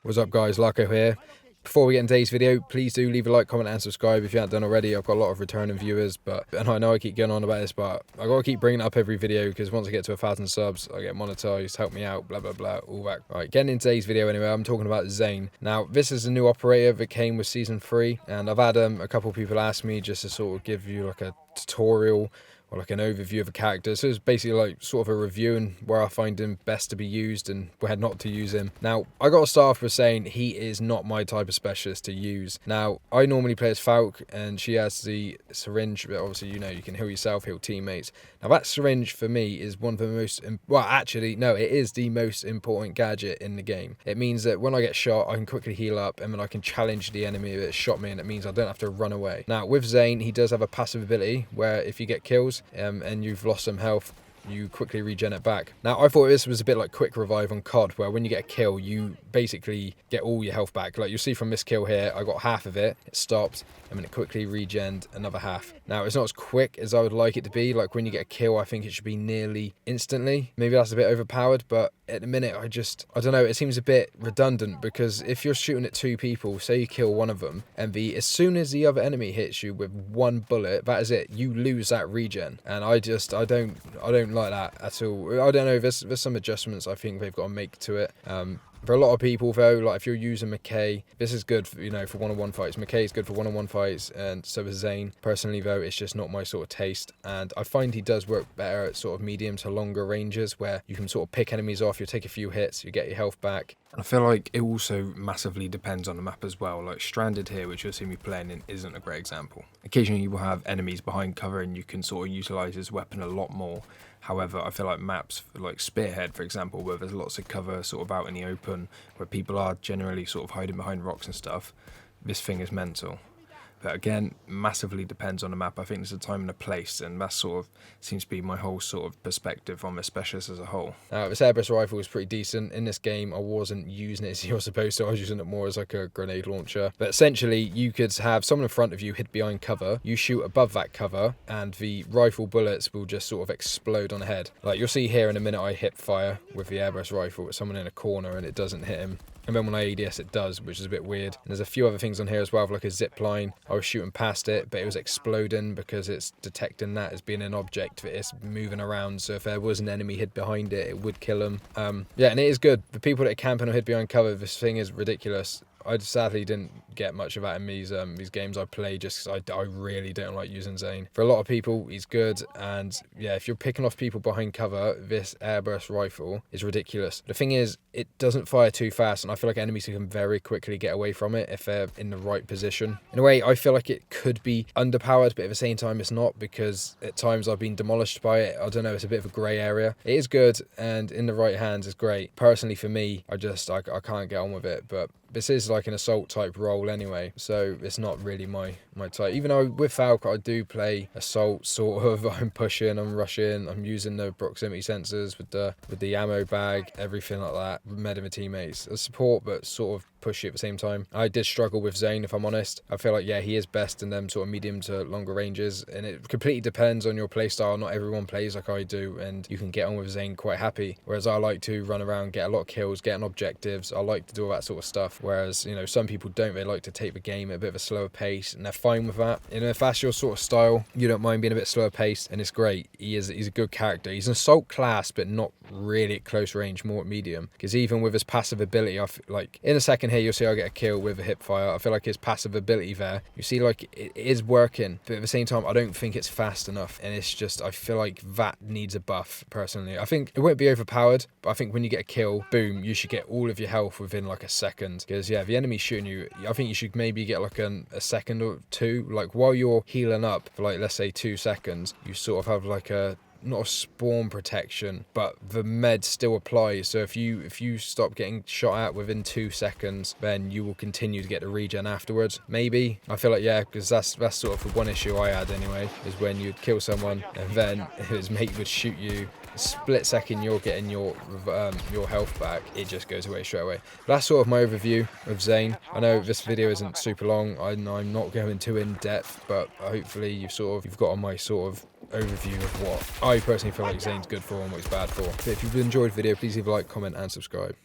What's up guys, Larko here. Before we get into today's video, please do leave a like, comment and subscribe if you haven't done already. I've got a lot of returning viewers, and I know I keep going on about this, but I gotta keep bringing it up every video because once I get to 1,000 subs, I get monetized, help me out, blah blah blah, all that. Right, getting into today's video anyway, I'm talking about Zain. Now, this is a new operator that came with season 3, and I've had a couple people ask me just to sort of give you like a tutorial or like an overview of a character. So it's basically like sort of a review and where I find him best to be used and where not to use him. Now, I got to start off with saying he is not my type of specialist to use. Now, I normally play as Falk and she has the syringe, but obviously, you know, you can heal yourself, heal teammates. Now, that syringe for me is one of the most, well, actually, no, it is the most important gadget in the game. It means that when I get shot, I can quickly heal up and then I can challenge the enemy that shot me, and it means I don't have to run away. Now, with Zain, he does have a passive ability where if you get kills, and you've lost some health, you quickly regen it back. Now, I thought this was a bit like quick revive on COD, where when you get a kill, you basically get all your health back. Like you'll see from this kill here, I got half of it, it stopped, and then it quickly regened another half. Now, it's not as quick as I would like it to be. Like when you get a kill, I think it should be nearly instantly. Maybe that's a bit overpowered, but at the minute, I don't know, it seems a bit redundant because if you're shooting at 2 people, say you kill one of them, and as soon as the other enemy hits you with 1 bullet, that is it, you lose that regen. And I don't like that at all. I don't know, there's some adjustments I think they've got to make to it. For a lot of people though, like if you're using McKay, this is good for, you know, for one-on-one fights. McKay is good for one-on-one fights, and so is Zain. Personally though, it's just not my sort of taste, and I find he does work better at sort of medium to longer ranges where you can sort of pick enemies off, you take a few hits, you get your health back. I feel like it also massively depends on the map as well. Like Stranded here, which you'll see me playing in, isn't a great example. Occasionally you will have enemies behind cover and you can sort of utilise his weapon a lot more. However, I feel like maps like Spearhead, for example, where there's lots of cover sort of out in the open, where people are generally sort of hiding behind rocks and stuff, this thing is mental. But again, massively depends on the map. I think there's a time and a place, and that sort of seems to be my whole sort of perspective on the specialist as a whole. This airburst rifle was pretty decent. In this game, I wasn't using it as you're supposed to. I was using it more as like a grenade launcher. But essentially, you could have someone in front of you hid behind cover. You shoot above that cover, and the rifle bullets will just sort of explode on the head. Like you'll see here in a minute, I hip fire with the airburst rifle with someone in a corner, and it doesn't hit him. And then when I ADS it does, which is a bit weird. And there's a few other things on here as well, like a zip line. I was shooting past it, but it was exploding because it's detecting that as being an object that is moving around. So if there was an enemy hid behind it, it would kill them. Yeah, and it is good. The people that are camping or hid behind cover, this thing is ridiculous. I sadly didn't get much of that in these games I play just because I really don't like using Zain. For a lot of people, he's good, and yeah, if you're picking off people behind cover, this airburst rifle is ridiculous. The thing is, it doesn't fire too fast, and I feel like enemies can very quickly get away from it if they're in the right position. In a way, I feel like it could be underpowered, but at the same time, it's not, because at times I've been demolished by it. I don't know, it's a bit of a grey area. It is good, and in the right hands, it's great. Personally, for me, I can't get on with it, but this is like an assault type role anyway, so it's not really my type. Even though with Falk I do play assault sort of. I'm pushing, I'm rushing, I'm using the proximity sensors with the ammo bag, everything like that, medding with teammates. A support, but sort of pushy at the same time. I did struggle with Zain, if I'm honest. I feel like, yeah, he is best in them sort of medium to longer ranges, and it completely depends on your playstyle. Not everyone plays like I do, and you can get on with Zain quite happy, whereas I like to run around, get a lot of kills, get on objectives. I like to do all that sort of stuff, whereas, you know, some people don't. They like to take the game at a bit of a slower pace, and they're fine with that. You know, if that's your sort of style, you don't mind being a bit slower paced, and it's great. He's a good character. He's an assault class, but not really at close range, more at medium, because even with his passive ability, like in a second here, you'll see I get a kill with a hip fire. I feel like his passive ability there, you see, like it is working, but at the same time, I don't think it's fast enough, and it's just, I feel like that needs a buff personally. I think it won't be overpowered, but I think when you get a kill, boom, you should get all of your health within like a second, because yeah, if the enemy's shooting you, I think you should maybe get like a second or two, like while you're healing up for like, let's say 2 seconds, you sort of have like a, not a spawn protection, but the med still applies. So if you stop getting shot at within 2 seconds, then you will continue to get the regen afterwards. Maybe. I feel like, yeah, because that's sort of the one issue I had anyway, is when you'd kill someone and then his mate would shoot you. A split second you're getting your health back, it just goes away straight away. That's sort of my overview of Zain. I know this video isn't super long, I'm not going too in depth, but hopefully you've got on my sort of overview of what I personally feel like Zain's good for and what he's bad for. So if you've enjoyed the video, please leave a like, comment and subscribe.